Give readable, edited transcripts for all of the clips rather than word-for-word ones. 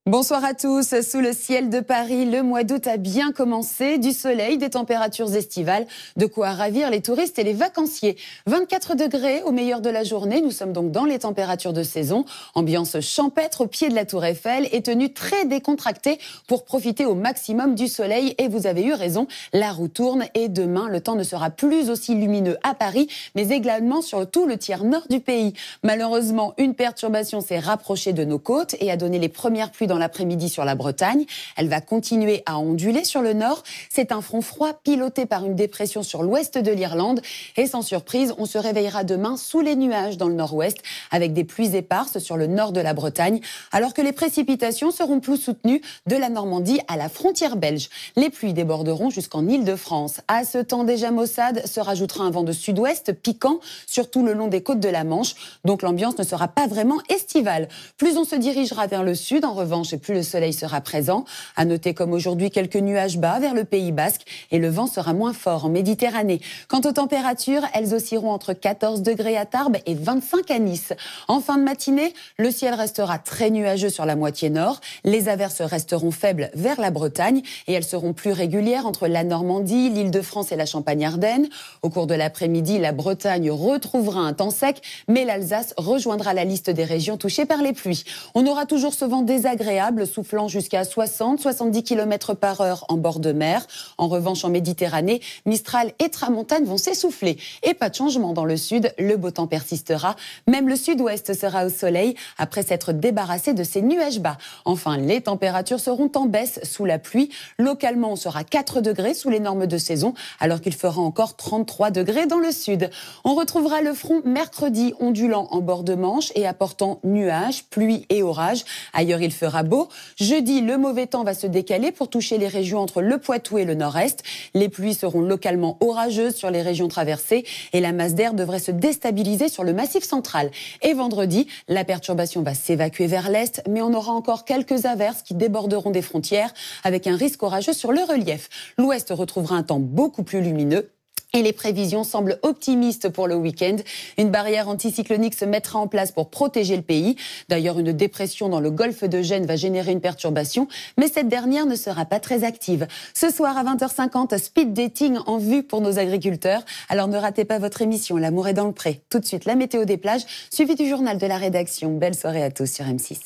Bonsoir à tous. Sous le ciel de Paris, le mois d'août a bien commencé. Du soleil, des températures estivales, de quoi ravir les touristes et les vacanciers. 24 degrés au meilleur de la journée. Nous sommes donc dans les températures de saison. Ambiance champêtre au pied de la Tour Eiffel et tenue très décontractée pour profiter au maximum du soleil. Et vous avez eu raison, la roue tourne et demain, le temps ne sera plus aussi lumineux à Paris, mais également sur tout le tiers nord du pays. Malheureusement, une perturbation s'est rapprochée de nos côtes et a donné les premières pluies dans l'après-midi sur la Bretagne. Elle va continuer à onduler sur le nord. C'est un front froid piloté par une dépression sur l'ouest de l'Irlande. Et sans surprise, on se réveillera demain sous les nuages dans le nord-ouest avec des pluies éparses sur le nord de la Bretagne, alors que les précipitations seront plus soutenues de la Normandie à la frontière belge. Les pluies déborderont jusqu'en Île-de-France. À ce temps déjà maussade se rajoutera un vent de sud-ouest piquant, surtout le long des côtes de la Manche. Donc l'ambiance ne sera pas vraiment estivale. Plus on se dirigera vers le sud, en revanche, et plus le soleil sera présent. À noter comme aujourd'hui quelques nuages bas vers le Pays Basque et le vent sera moins fort en Méditerranée. Quant aux températures, elles oscilleront entre 14 degrés à Tarbes et 25 à Nice. En fin de matinée, le ciel restera très nuageux sur la moitié nord. Les averses resteront faibles vers la Bretagne et elles seront plus régulières entre la Normandie, l'Île-de-France et la Champagne-Ardenne. Au cours de l'après-midi, la Bretagne retrouvera un temps sec, mais l'Alsace rejoindra la liste des régions touchées par les pluies. On aura toujours ce vent désagréable, soufflant jusqu'à 60-70 km par heure en bord de mer. En revanche, en Méditerranée, Mistral et Tramontane vont s'essouffler. Et pas de changement dans le sud, le beau temps persistera. Même le sud-ouest sera au soleil après s'être débarrassé de ses nuages bas. Enfin, les températures seront en baisse sous la pluie. Localement, on sera 4 degrés sous les normes de saison, alors qu'il fera encore 33 degrés dans le sud. On retrouvera le front mercredi ondulant en bord de Manche et apportant nuages, pluie et orages. Ailleurs, il fera beau. Jeudi, le mauvais temps va se décaler pour toucher les régions entre le Poitou et le nord-est. Les pluies seront localement orageuses sur les régions traversées et la masse d'air devrait se déstabiliser sur le massif central. Et vendredi, la perturbation va s'évacuer vers l'est, mais on aura encore quelques averses qui déborderont des frontières avec un risque orageux sur le relief. L'ouest retrouvera un temps beaucoup plus lumineux. Et les prévisions semblent optimistes pour le week-end. Une barrière anticyclonique se mettra en place pour protéger le pays. D'ailleurs, une dépression dans le golfe de Gênes va générer une perturbation, mais cette dernière ne sera pas très active. Ce soir à 20h50, speed dating en vue pour nos agriculteurs. Alors ne ratez pas votre émission L'amour est dans le pré. Tout de suite, la météo des plages, suivi du journal de la rédaction. Belle soirée à tous sur M6.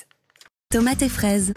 Tomates et fraises.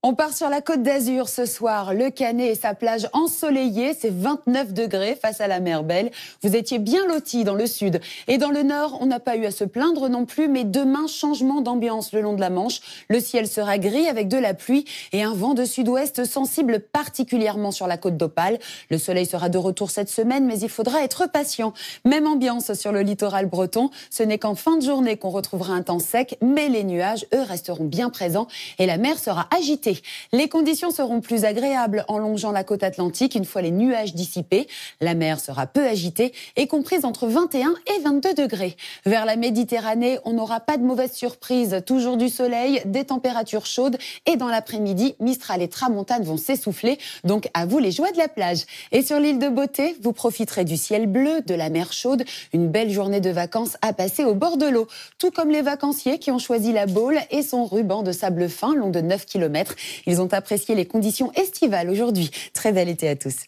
On part sur la Côte d'Azur ce soir. Le Canet et sa plage ensoleillée, c'est 29 degrés face à la mer Belle. Vous étiez bien lotis dans le sud. Et dans le nord, on n'a pas eu à se plaindre non plus, mais demain, changement d'ambiance le long de la Manche. Le ciel sera gris avec de la pluie et un vent de sud-ouest sensible particulièrement sur la côte d'Opale. Le soleil sera de retour cette semaine, mais il faudra être patient. Même ambiance sur le littoral breton. Ce n'est qu'en fin de journée qu'on retrouvera un temps sec, mais les nuages, eux, resteront bien présents et la mer sera agitée. Les conditions seront plus agréables en longeant la côte atlantique une fois les nuages dissipés. La mer sera peu agitée et comprise entre 21 et 22 degrés. Vers la Méditerranée, on n'aura pas de mauvaise surprise. Toujours du soleil, des températures chaudes et dans l'après-midi, Mistral et Tramontane vont s'essouffler. Donc à vous les joies de la plage. Et sur l'île de Beauté, vous profiterez du ciel bleu, de la mer chaude, une belle journée de vacances à passer au bord de l'eau. Tout comme les vacanciers qui ont choisi la Baule et son ruban de sable fin long de 9 km. Ils ont apprécié les conditions estivales aujourd'hui. Très bel été à tous.